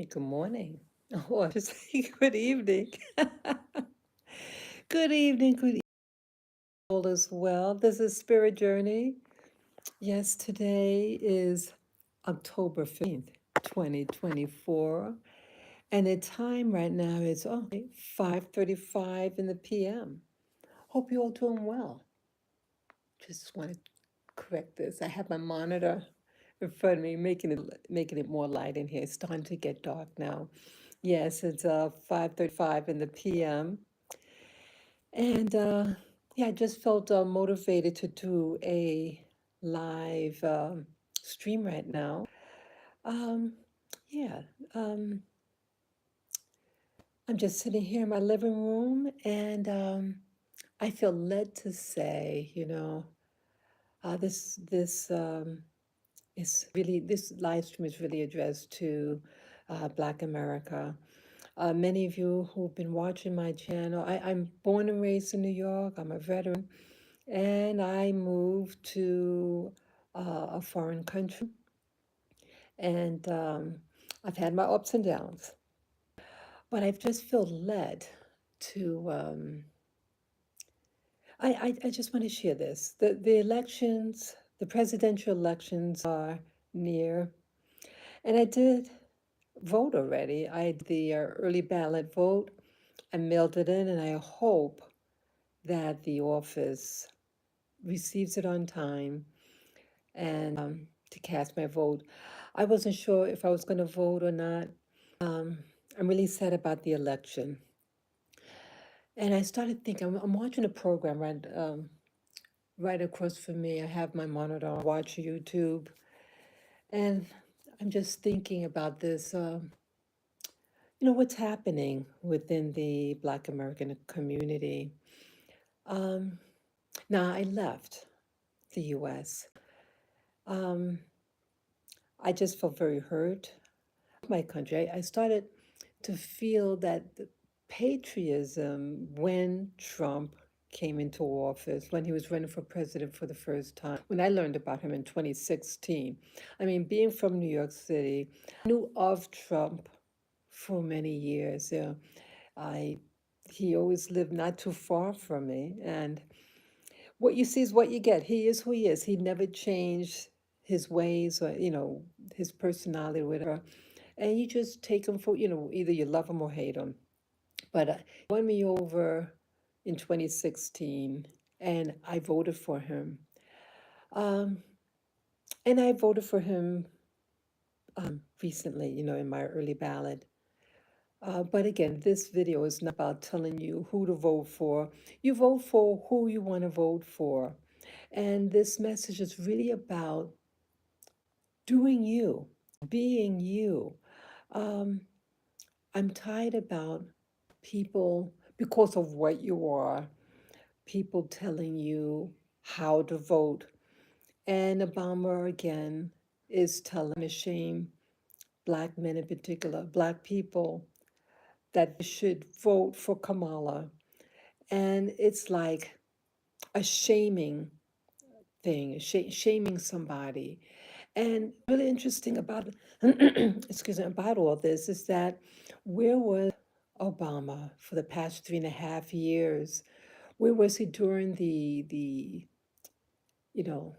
Hey, good morning. Oh, I should say good evening. Good evening, good evening, all as well. This is Spirit Journey. Yes, today is October 15th, 2024. And the time right now is 5:35 in the PM. Hope you're all doing well. Just want to correct this. I have my monitor in front of me, making it more light in here. It's starting to get dark now. Yes, it's 5:35 in the PM. And yeah, I just felt motivated to do a live stream right now. Um, yeah, um, I'm just sitting here in my living room and I feel led to say, this this live stream is really addressed to Black America. Many of you who've been watching my channel, I'm born and raised in New York. I'm a veteran, and I moved to a foreign country, and I've had my ups and downs, but I've just feel led to. I just want to share this. The elections, the presidential elections are near, and I did vote already. I did the early ballot vote. I mailed it in, and I hope that the office receives it on time and to cast my vote. I wasn't sure if I was going to vote or not. I'm really sad about the election. And I started thinking, I'm watching a program right across from me. I have my monitor on, watch YouTube, and I'm just thinking about this. What's happening within the Black American community. Um, Now, I left the US. Um, I just felt very hurt. My country, I started to feel that the patriotism when Trump came into office, when he was running for president for the first time, when I learned about him in 2016. I mean, being from New York City, I knew of Trump for many years. I he always lived not too far from me, and what you see is what you get. He is who he is. He never changed his ways or, his personality or whatever. And you just take him for, either you love him or hate him. But he won me over in 2016 and I voted for him. Um, and I voted for him recently, in my early ballot. But again, this video is not about telling you who to vote for. You vote for who you want to vote for. And this message is really about doing you, being you. Um, I'm tired about people, because of what you are, people telling you how to vote. And Obama, again, is telling, shame Black men in particular, Black people, that they should vote for Kamala. And it's like a shaming thing, shaming somebody. And really interesting about, excuse me, about all this is that where was Obama for the past 3.5 years? Where was he during you know,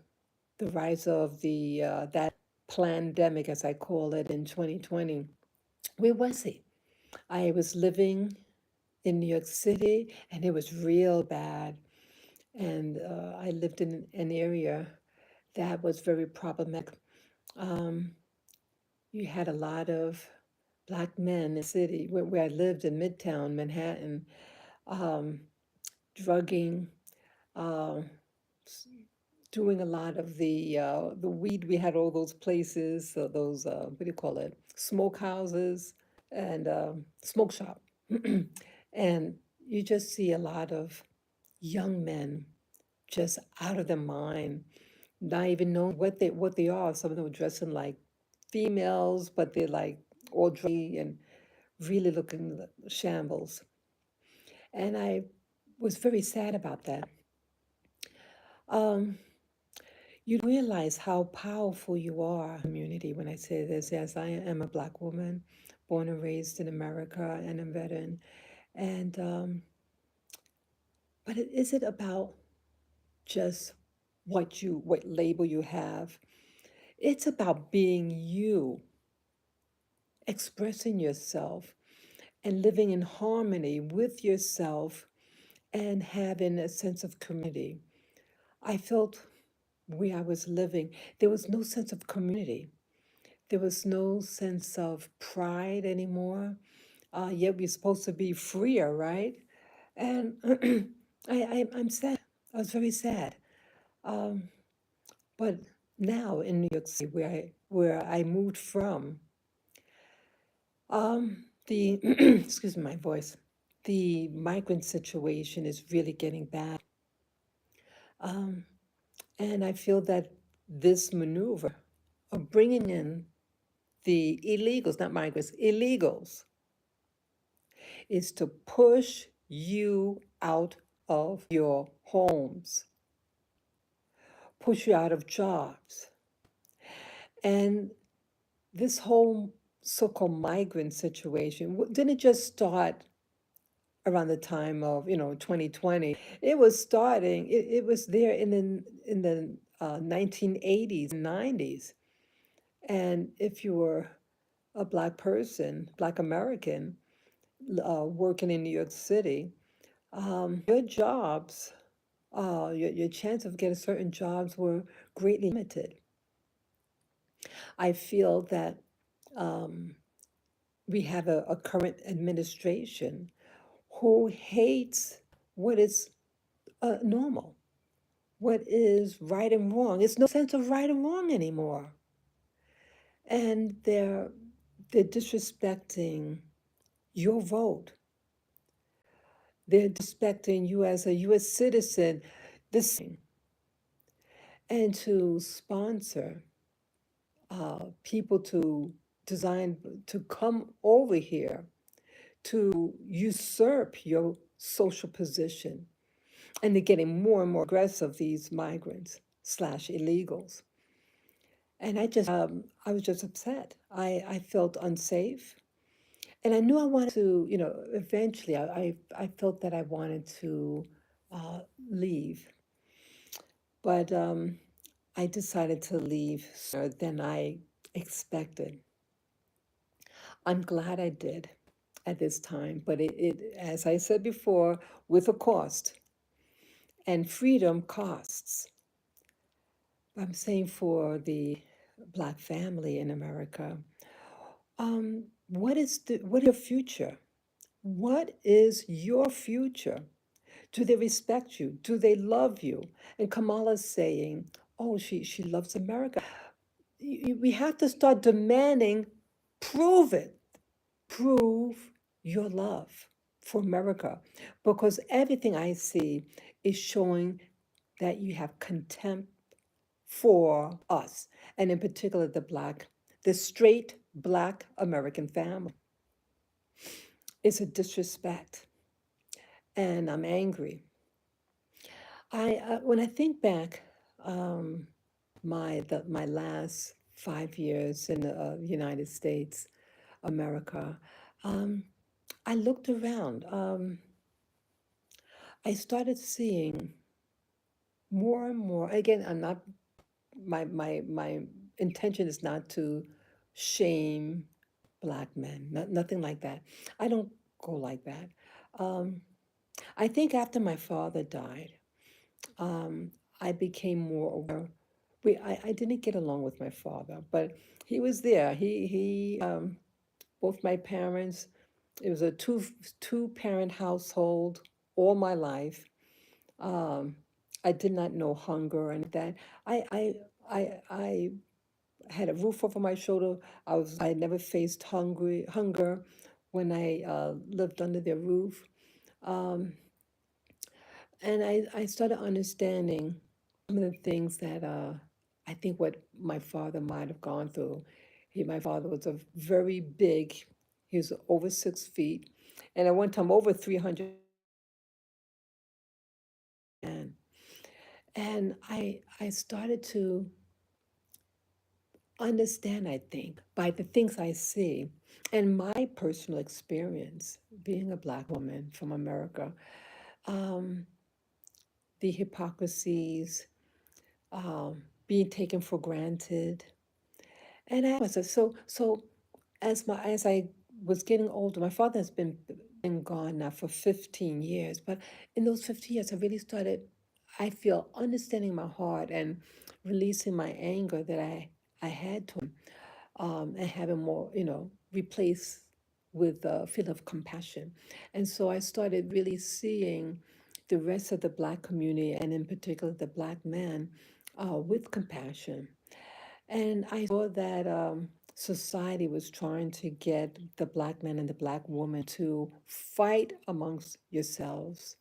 the rise of that pandemic, as I call it, in 2020? Where was he? I was living in New York City, and it was real bad. And I lived in an area that was very problematic. Um, you had a lot of Black men in the city where I lived in Midtown Manhattan, um, drugging, uh, s- doing a lot of the weed. We had all those places, those what do you call it, smoke houses and smoke shop, and you just see a lot of young men just out of their mind, not even knowing what they are. Some of them were dressing like females, but they're like all druggy and really looking shambles. And I was very sad about that. Um, you realize how powerful you are, community. When I say this, yes, I am a Black woman, born and raised in America and a veteran. And but is it about just what label you have? It's about being you, expressing yourself, and living in harmony with yourself and having a sense of community. I felt where I was living, there was no sense of community. There was no sense of pride anymore. Yet we're supposed to be freer, right? And I'm sad. I was very sad. Um, but now in New York City, where I moved from, the excuse me, my voice. The migrant situation is really getting bad, um, and I feel that this maneuver of bringing in the illegals, not migrants, illegals, is to push you out of your homes, push you out of jobs. And this whole so-called migrant situation didn't just start around the time of 2020. It was starting. It was there in the 1980s and 90s. And if you were a Black person, Black American, working in New York City, your jobs, your chance of getting certain jobs were greatly limited. I feel that um, we have a current administration who hates what is normal, what is right and wrong. It's no sense of right and wrong anymore. And they're disrespecting your vote. They're disrespecting you as a U.S. citizen. This and to sponsor people to design to come over here to usurp your social position, and they're getting more and more aggressive, these migrants slash illegals. And I was just upset. I felt unsafe, and I knew I wanted to, eventually I felt that I wanted to uh, leave, but I decided to leave sooner than I expected. I'm glad I did at this time, but as I said before, with a cost, and freedom costs. I'm saying for the Black family in America, what is your future? What is your future? Do they respect you? Do they love you? And Kamala's saying, oh, she loves America. We have to start demanding, prove it. Prove your love for America. Because everything I see is showing that you have contempt for us, and in particular the straight Black American family. It's a disrespect, and I'm angry. When I think back, um, my last 5 years in the United States, America, um, I looked around. I started seeing more and more. Again, I'm not my intention is not to shame Black men, nothing like that. I don't go like that. Um, I think after my father died, um, I became more aware. I didn't get along with my father, but he was there. Both my parents, it was a two parent household all my life. Um, I did not know hunger and that. I had a roof over my shoulder. I never faced hunger when I lived under their roof. Um, and I started understanding some of the things that I think what my father might have gone through. My father was a very big, he was over 6 feet, and at one time over 300. And I started to understand, I think, by the things I see. And my personal experience being a Black woman from America, um, the hypocrisies, being taken for granted. And I was so as I was getting older, my father has been gone now for 15 years, but in those 15 years, I really started, I feel, understanding my heart and releasing my anger that I had to him, and having more, replaced with a feeling of compassion. And so I started really seeing the rest of the Black community, and in particular the Black man, with compassion. And I saw that society was trying to get the Black man and the Black woman to fight amongst yourselves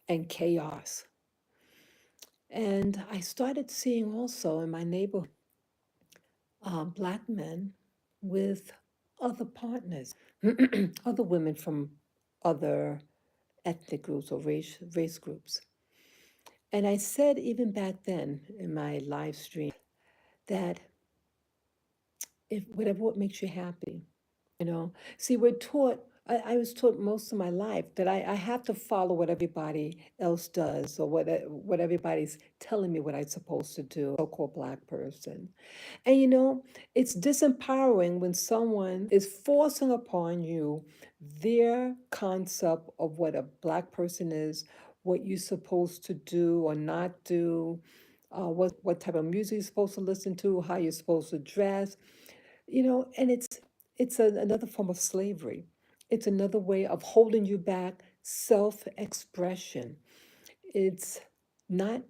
and chaos. And I started seeing also in my neighborhood Black men with other partners, other women from other ethnic groups or race groups. And I said even back then in my live stream that if whatever what makes you happy, see, we're taught, I was taught most of my life that I have to follow what everybody else does, or what everybody's telling me what I'm supposed to do, so-called Black person. And it's disempowering when someone is forcing upon you their concept of what a Black person is, what you're supposed to do or not do, what type of music you're supposed to listen to, how you're supposed to dress, and another form of slavery. It's another way of holding you back, self-expression. It's not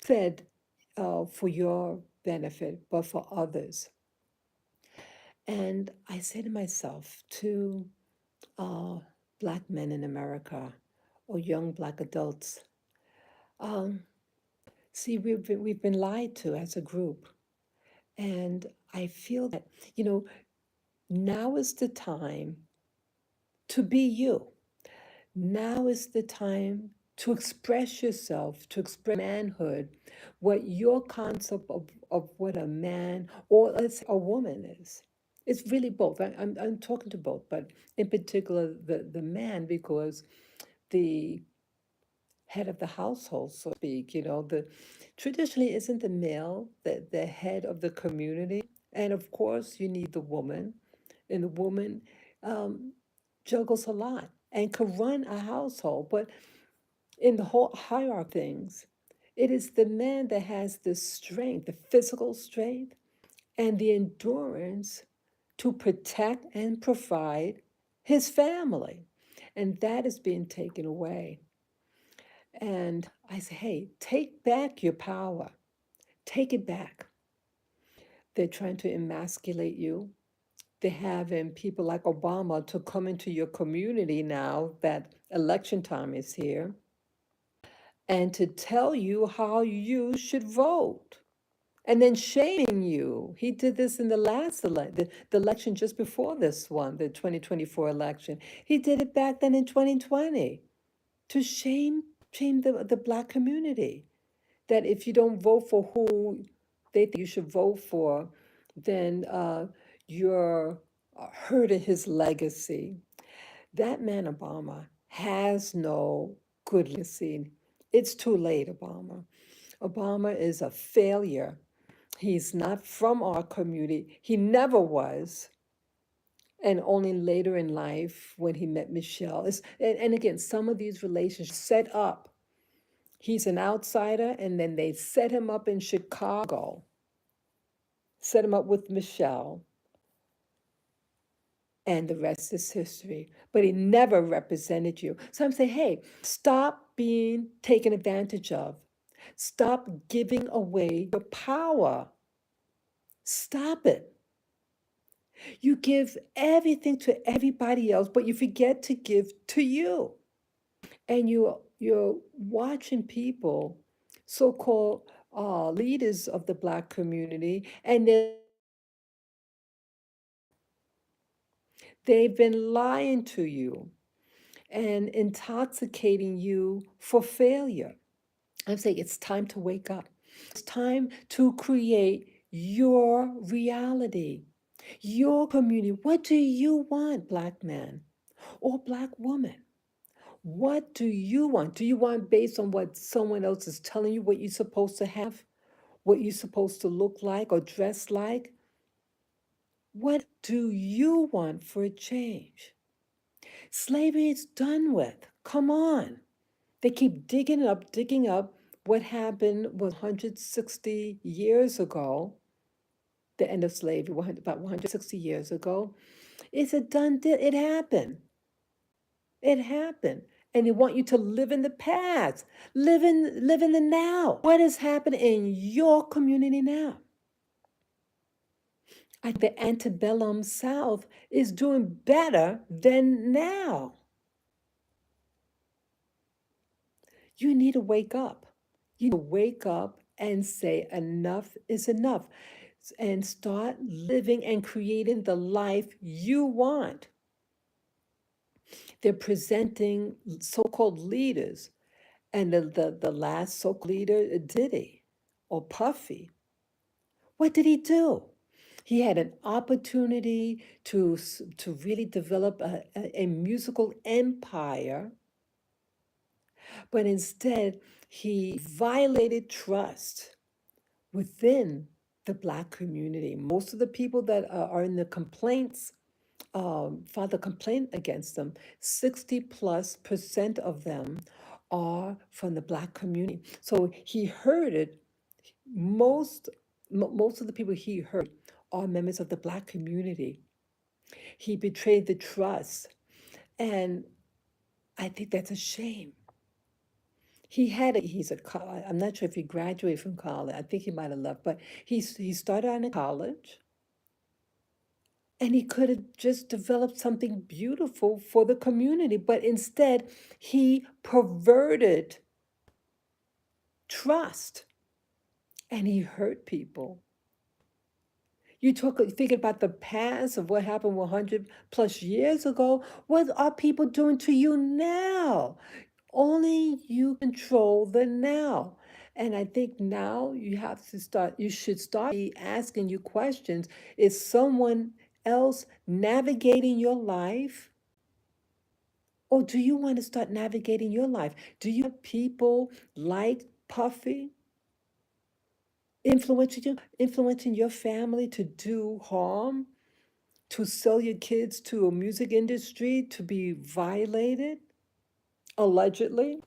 said for your benefit, but for others. And I say to myself, to uh, Black men in America or young Black adults, um, see, we've been lied to as a group. And I feel that, now is the time to be you. Now is the time to express yourself, to express manhood, what your concept of what a man or a woman is. It's really both. I'm talking to both, but in particular the man, because the head of the household, so to speak, the traditionally isn't the male the head of the community. And of course you need the woman, and the woman um, juggles a lot and can run a household. But in the whole hierarchy of things, it is the man that has the strength, the physical strength, and the endurance to protect and provide his family. And that is being taken away. And I say, hey, take back your power. Take it back. They're trying to emasculate you. They're having people like Obama to come into your community now that election time is here, and to tell you how you should vote, and then shaming you. He did this in the last the election just before this one, the 2024 election. He did it back then in 2020 to shame the Black community, that if you don't vote for who they think you should vote for, then you're hurting his legacy. That man, Obama, has no good legacy. It's too late, Obama. Obama is a failure. He's not from our community. He never was. And only later in life when he met Michelle. And again, some of these relationships set up. He's an outsider, and then they set him up in Chicago, set him up with Michelle, and the rest is history. But he never represented you. So I'm saying, hey, stop being taken advantage of. Stop giving away your power. Stop it. You give everything to everybody else, but you forget to give to you. And you're watching people, so-called leaders of the Black community, and they've been lying to you and intoxicating you for failure. I'm saying it's time to wake up. It's time to create your reality. Your community. What do you want, black man or black woman? What do you want? Do you want based on what someone else is telling you what you're supposed to have, what you're supposed to look like or dress like? What do you want for a change? Slavery is done with. Come on. They keep digging up what happened was 160 years ago, the end of slavery, about 160 years ago. It's a done deal. It happened. It happened. And they want you to live in the past, live in the now. What is happening in your community now? I think the antebellum South is doing better than now. You need to wake up. You need to wake up and say, enough is enough, and start living and creating the life you want. They're presenting so called leaders, and the last so called leader, Diddy or Puffy. What did he do? He had an opportunity to really develop a musical empire, but instead he violated trust within the Black community. Most of the people that are in the complaints, filed a complaint against them, 60+% of them are from the Black community. So he heard it. Most of the people he hurt are members of the Black community. He betrayed the trust, and I think that's a shame. I'm not sure if he graduated from college. I think he might have left, but he started out in college, and he could have just developed something beautiful for the community, but instead he perverted trust and he hurt people. Thinking about the past of what happened 100+ years ago. What are people doing to you now? Only you control the now. And I think now you should start asking you questions. Is someone else navigating your life? Or do you want to start navigating your life? Do you have people like Puffy influencing your family to do harm, to sell your kids to a music industry to be violated, allegedly?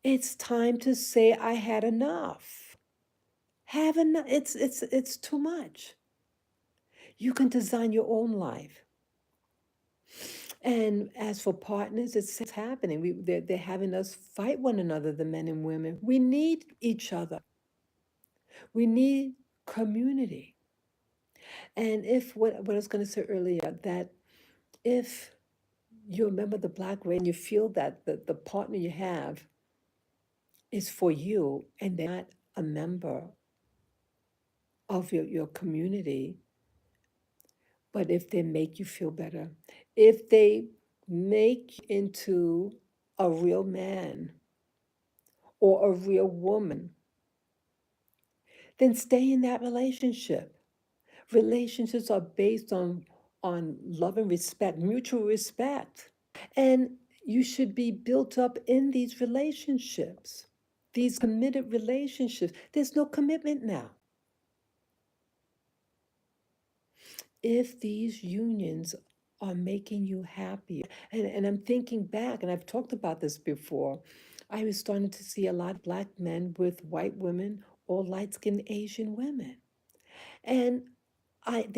It's time to say I had enough. Have enough. It's too much. You can design your own life. And as for partners, it's happening. They're having us fight one another, the men and women. We need each other. We need community. And what I was going to say earlier, that if you're a member of the Black race and you feel that the partner you have is for you and they're not a member of your community, but if they make you feel better, if they make you into a real man or a real woman, then stay in that relationship. Relationships are based on love and respect, mutual respect. And you should be built up in these relationships, these committed relationships. There's no commitment now. If these unions are making you happy, and I'm thinking back, and I've talked about this before, I was starting to see a lot of Black men with white women or light-skinned Asian women. And I'm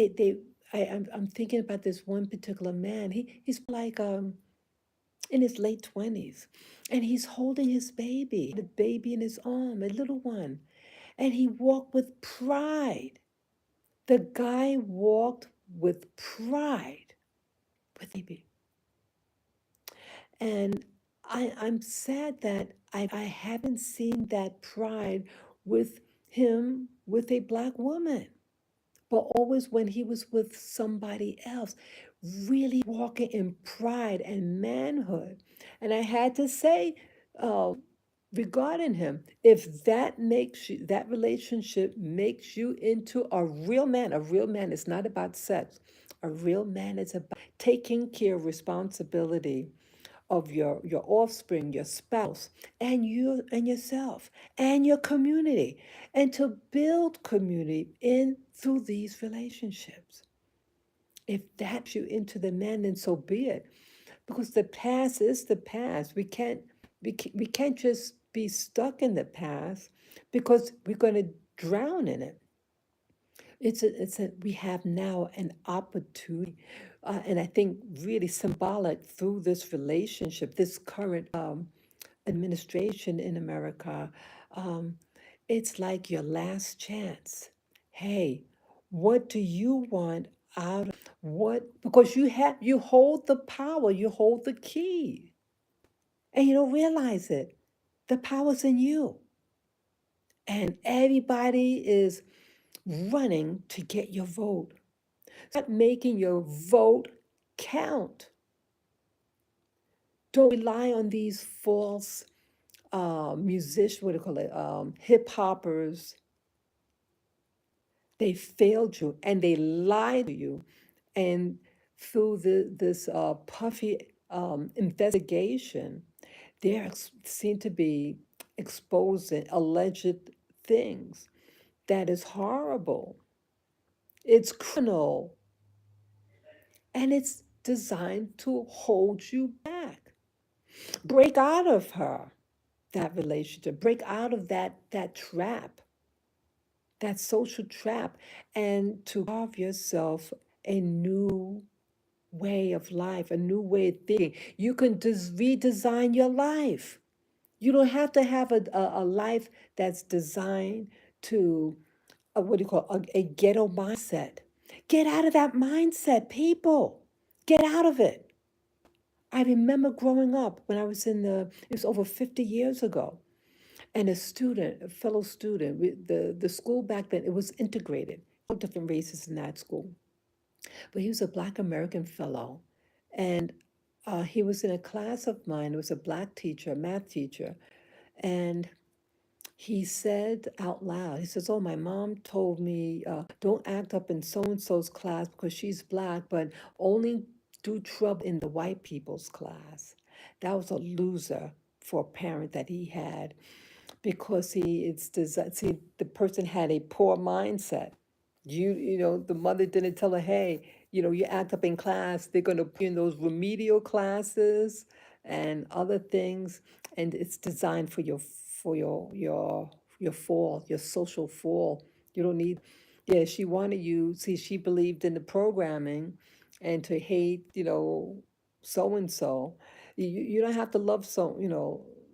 thinking about this one particular man. He's like in his late 20s, and he's holding his baby, the baby in his arm, a little one, and he walked with pride. The guy walked with pride with the baby. And I'm sad that I haven't seen that pride with him with a Black woman, but always when he was with somebody else, really walking in pride and manhood. And I had to say, regarding him. If that relationship makes you into a real man is not about sex. A real man is about taking care of responsibility of your offspring, your spouse, and you and yourself and your community, and to build community in through these relationships. If that you into the man, then so be it. Because the past is the past. We can't just be stuck in the past because we're going to drown in it. We have now an opportunity, and I think really symbolic through this relationship, this current administration in America. Um, it's like your last chance. Hey, what do you want out of what? Because you hold the power, you hold the key, and you don't realize it. The power's in you, and everybody is running to get your vote. Start making your vote count. Don't rely on these false musicians, what do you call it, hip hoppers. They failed you and they lied to you. And through this puffy investigation, they seem to be exposing alleged things that is horrible. It's criminal and it's designed to hold you back. Break out of that relationship, break out of that trap, that social trap, and to carve yourself a new way of life, a new way of thinking. You can just redesign your life. You don't have to have a life that's designed to, what do you call, a ghetto mindset. Get out of that mindset, people. Get out of it. I remember growing up when I was it was over 50 years ago. And a fellow student, the school back then, it was integrated, all different races in that school. But he was a Black American fellow. And he was in a class of mine. It was a Black teacher, a math teacher. And he said out loud, he says, "Oh, my mom told me, don't act up in so and so's class because she's Black, but only do trouble in the white people's class." That was a loser for a parent that he had because it's designed. See, the person had a poor mindset. The mother didn't tell her, hey, you act up in class, they're going to put you in those remedial classes and other things, and it's designed for your fall, your social fall. You don't need. Yeah, she wanted you. See, she believed in the programming, and to hate, so and so. You don't have to love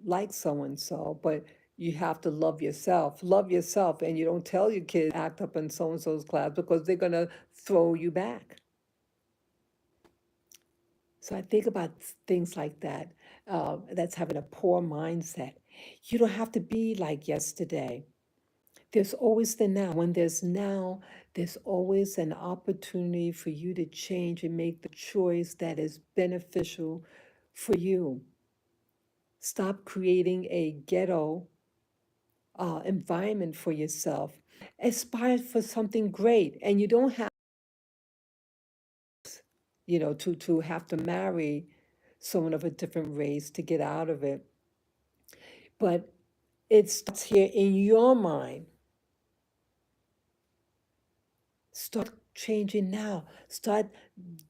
like so and so, but you have to love yourself. Love yourself, and you don't tell your kids act up in so and so's class because they're gonna throw you back. So I think about things like that. That's having a poor mindset. You don't have to be like yesterday. There's always the now. When there's now, there's always an opportunity for you to change and make the choice that is beneficial for you. Stop creating a ghetto environment for yourself. Aspire for something great, and you don't have, to have to marry someone of a different race to get out of it. But it starts here in your mind. Start changing now. Start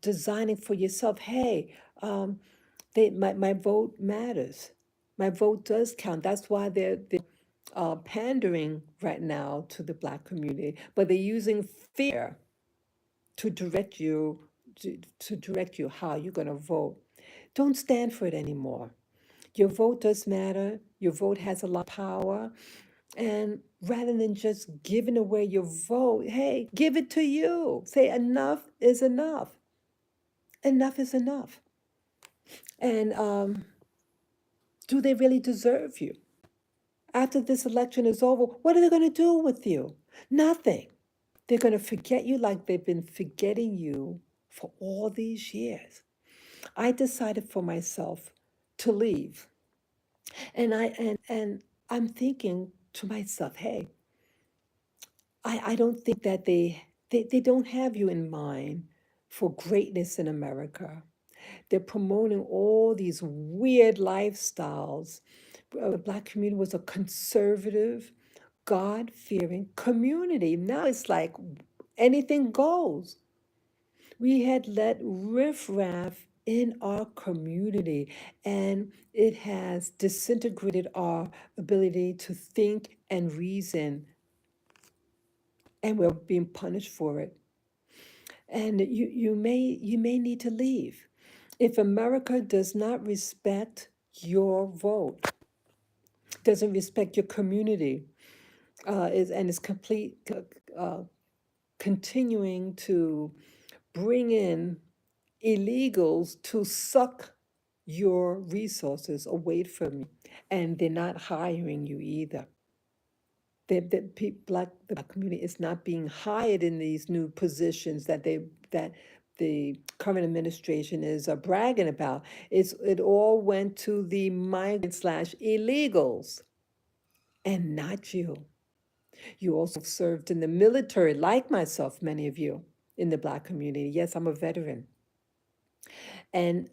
designing for yourself. Hey, my vote matters. My vote does count. That's why they're pandering right now to the Black community, but they're using fear to direct you to direct you how you're going to vote. Don't stand for it anymore. Your vote does matter. Your vote has a lot of power. And rather than just giving away your vote, hey, give it to you. Say enough is enough. Enough is enough. And do they really deserve you? After this election is over, what are they going to do with you? Nothing. They're going to forget you like they've been forgetting you for all these years. I decided for myself to leave. And I'm thinking to myself, hey, I don't think that they don't have you in mind for greatness in America. They're promoting all these weird lifestyles. The Black community was a conservative, God-fearing community. Now it's like anything goes. We had let riffraff in our community, and it has disintegrated our ability to think and reason, and we're being punished for it. And you may need to leave. If America does not respect your vote, doesn't respect your community, is continuing to bring in illegals to suck your resources away from you, and they're not hiring you either. The Black community is not being hired in these new positions that the current administration is bragging about. It all went to the migrant slash illegals, and not you. You also served in the military, like myself, many of you in the Black community. Yes, I'm a veteran. And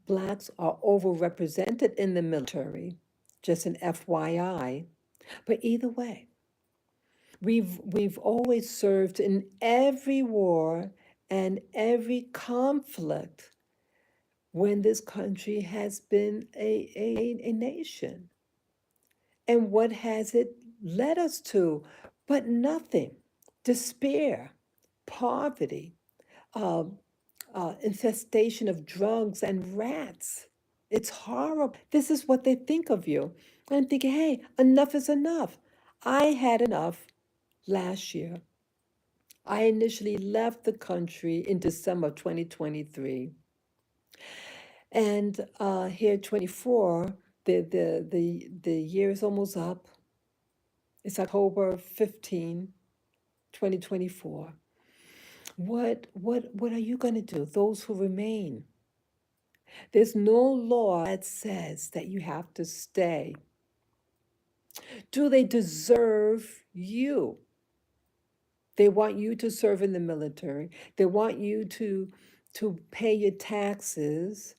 Blacks are overrepresented in the military, just an FYI. But either way, we've always served in every war and every conflict when this country has been a nation. And what has it led us to? But nothing. Despair, poverty, uh, infestation of drugs and rats. It's horrible. This is what they think of you. And I'm thinking, hey, enough is enough. I had enough last year. I initially left the country in December of 2023. And here, 24, the year is almost up. It's October 15, 2024. What are you going to do? Those who remain. There's no law that says that you have to stay. Do they deserve you? They want you to serve in the military. They want you to pay your taxes.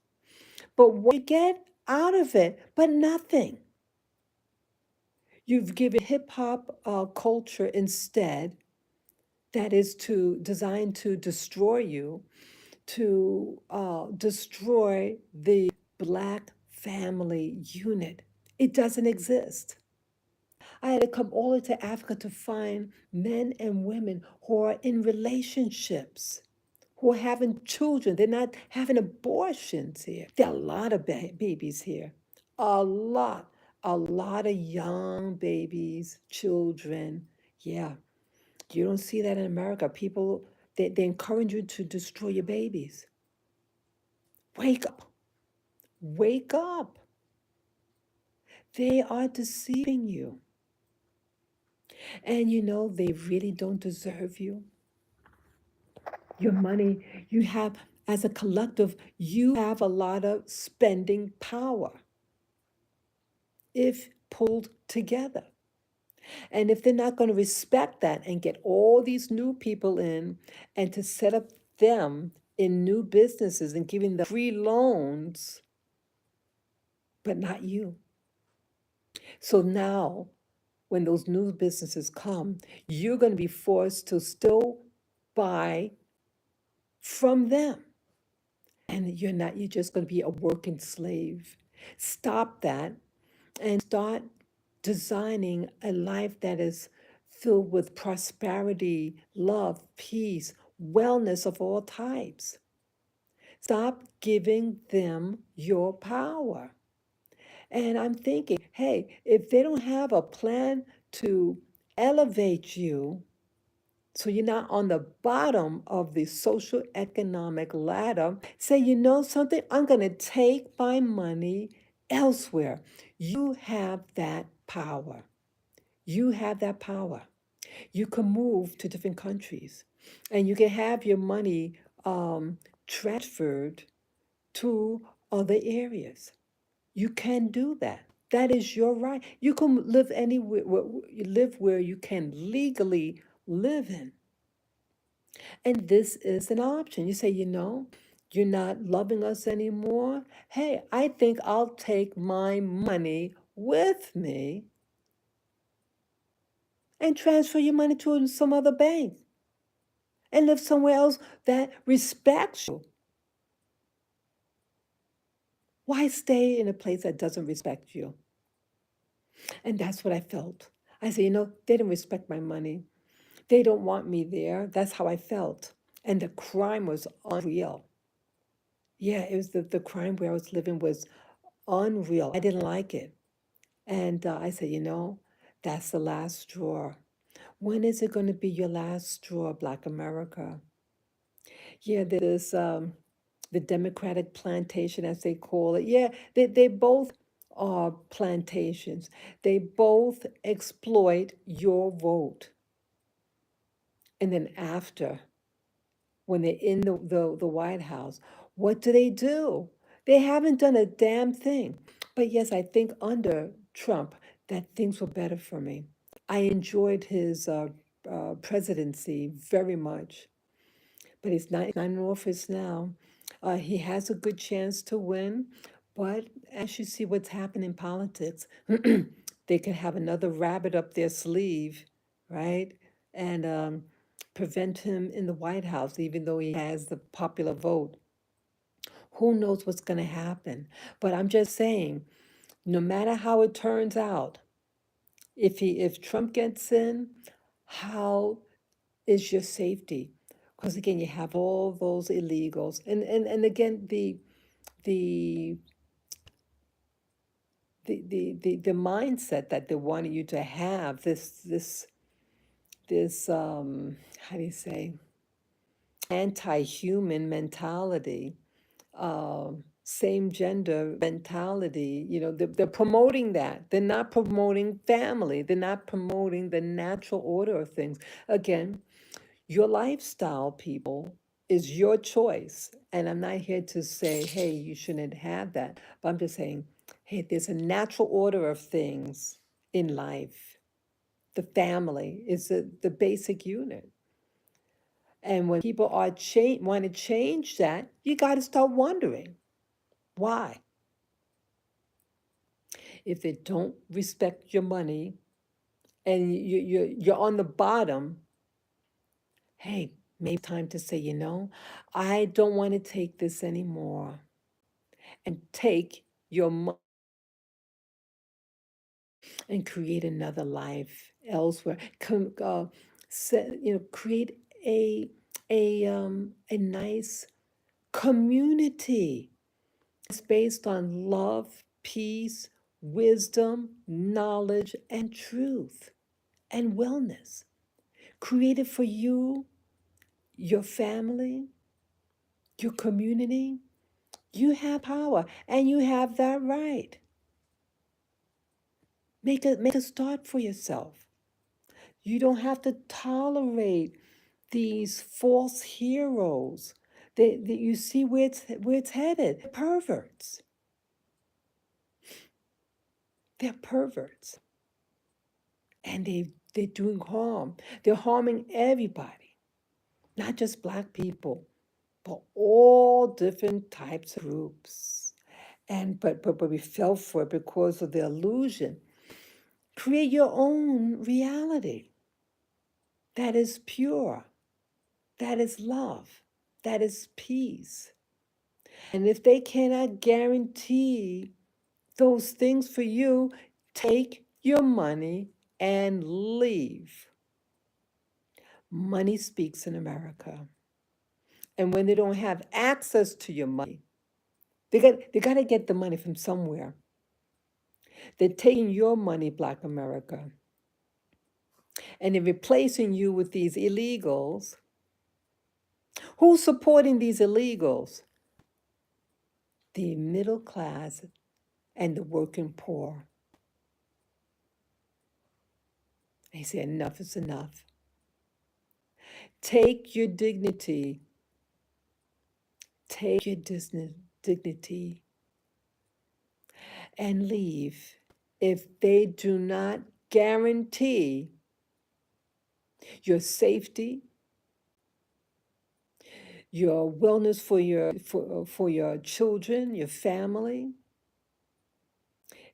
But what you get out of it? But nothing. You've given hip hop culture instead, that is designed to destroy you, to destroy the Black family unit. It doesn't exist. I had to come all the way to Africa to find men and women who are in relationships, who are having children. They're not having abortions here. There are a lot of babies here. A lot. A lot of young babies, children. Yeah. You don't see that in America. People, they encourage you to destroy your babies. Wake up. Wake up. They are deceiving you. And they really don't deserve you. Your money, you have, as a collective, you have a lot of spending power if pulled together. And if they're not going to respect that and get all these new people in and to set up them in new businesses and giving them free loans, but not you. So now, when those new businesses come, you're going to be forced to still buy from them. And you're just going to be a working slave. Stop that and start designing a life that is filled with prosperity, love, peace, wellness of all types. Stop giving them your power. And I'm thinking, hey, if they don't have a plan to elevate you, so you're not on the bottom of the social economic ladder, say, you know something, I'm going to take my money elsewhere. You have that power. You have that power. You can move to different countries and you can have your money transferred to other areas. You can do that. That is your right. You can live anywhere, you live where you can legally live in. And this is an option. You say, you're not loving us anymore. Hey, I think I'll take my money with me and transfer your money to some other bank and live somewhere else that respects you. Why stay in a place that doesn't respect you? And that's what I felt. I said, they didn't respect my money. They don't want me there. That's how I felt. And the crime was unreal. Yeah, it was the crime where I was living was unreal. I didn't like it. And I said, that's the last straw. When is it going to be your last straw, Black America? Yeah, there's the Democratic plantation, as they call it. Yeah, they both are plantations. They both exploit your vote. And then after, when they're in the White House, what do? They haven't done a damn thing. But yes, I think under Trump that things were better for me. I enjoyed his presidency very much, but he's not in office now. He has a good chance to win, but as you see what's happening in politics, they could have another rabbit up their sleeve, right? And prevent him in the White House, even though he has the popular vote. Who knows what's going to happen? But I'm just saying, no matter how it turns out, if Trump gets in, how is your safety? Because again, you have all those illegals, and again, the the mindset that they wanted you to have, this how do you say, anti-human mentality, same gender mentality, they're promoting that. They're not promoting family. They're not promoting the natural order of things. Again, your lifestyle, people, is your choice. And I'm not here to say, hey, you shouldn't have that. But I'm just saying, hey, there's a natural order of things in life. The family is the basic unit. And when people want to change that, you got to start wondering why. If they don't respect your money and you're on the bottom, hey, maybe it's time to say, I don't want to take this anymore, and take your money and create another life elsewhere. Create a nice community. It's based on love, peace, wisdom, knowledge, and truth, and wellness. Created for you, your family, your community. You have power and you have that right. Make a start for yourself. You don't have to tolerate these false heroes. That you see where it's headed. They're perverts. They're perverts. And they're doing harm. They're harming everybody, not just Black people, but all different types of groups. And but we fell for it because of the illusion. Create your own reality that is pure, that is love, that is peace. And if they cannot guarantee those things for you, take your money and leave. Money speaks in America. And when they don't have access to your money, they got to get the money from somewhere. They're taking your money, Black America, and they're replacing you with these illegals. Who's supporting these illegals? The middle class and the working poor. They say enough is enough. Take your dignity. Take your dignity and leave. if they do not guarantee your safety, your wellness for your children, your family,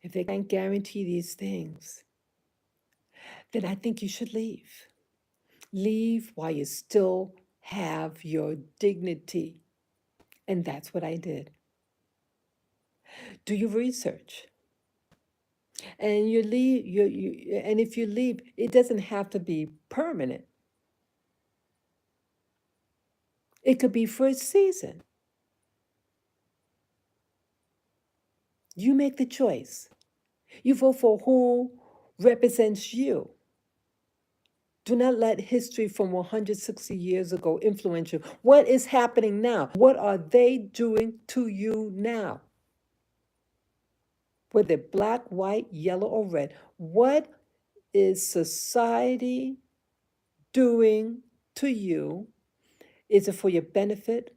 if they can't guarantee these things, then I think you should leave. Leave while you still have your dignity. And that's what I did. Do your research. And you leave, and if you leave, it doesn't have to be permanent. It could be for a season. You make the choice. You vote for who represents you. Do not let history from 160 years ago influence you. What is happening now? What are they doing to you now? Whether black, white, yellow, or red, what is society doing to you? Is it for your benefit?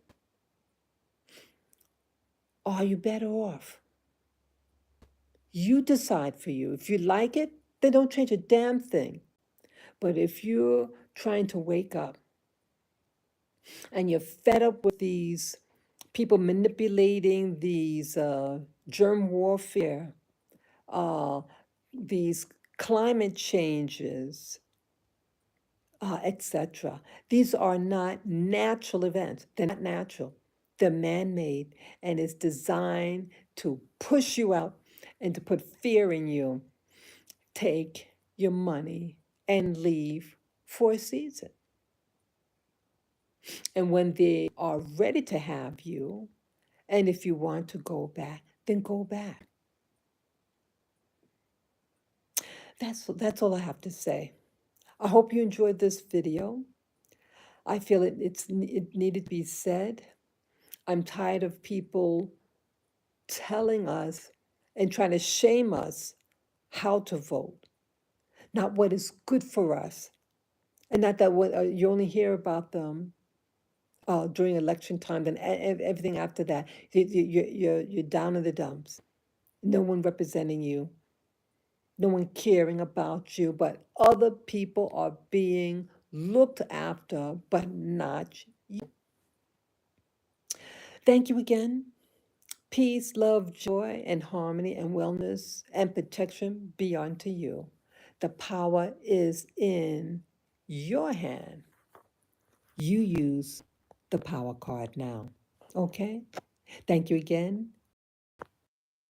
Or are you better off? You decide for you. If you like it, then don't change a damn thing. But if you're trying to wake up and you're fed up with these people manipulating these germ warfare, these climate changes, etc. These are not natural events. They're not natural. They're man-made, and it's designed to push you out and to put fear in you. Take your money and leave for a season. And when they are ready to have you, and if you want to go back, then go back. That's all I have to say. I hope you enjoyed this video. I feel it needed to be said. I'm tired of people telling us and trying to shame us how to vote, not what is good for us. And not that what you only hear about them during election time, then everything after that, you're down in the dumps. No one representing you, no one caring about you, but other people are being looked after, but not you. Thank you again. Peace, love, joy, and harmony, and wellness and protection be unto you. The power is in your hand. You use the power card now. Okay? Thank you again.